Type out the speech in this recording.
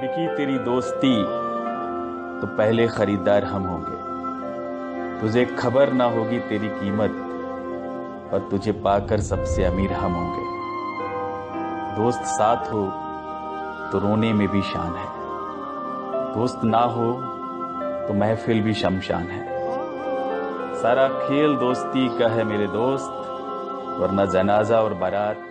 बिकी तेरी दोस्ती तो पहले खरीदार हम होंगे। तुझे खबर ना होगी तेरी कीमत और तुझे पाकर सबसे अमीर हम होंगे। दोस्त साथ हो तो रोने में भी शान है, दोस्त ना हो तो महफिल भी शमशान है। सारा खेल दोस्ती का है मेरे दोस्त, वरना जनाजा और बारात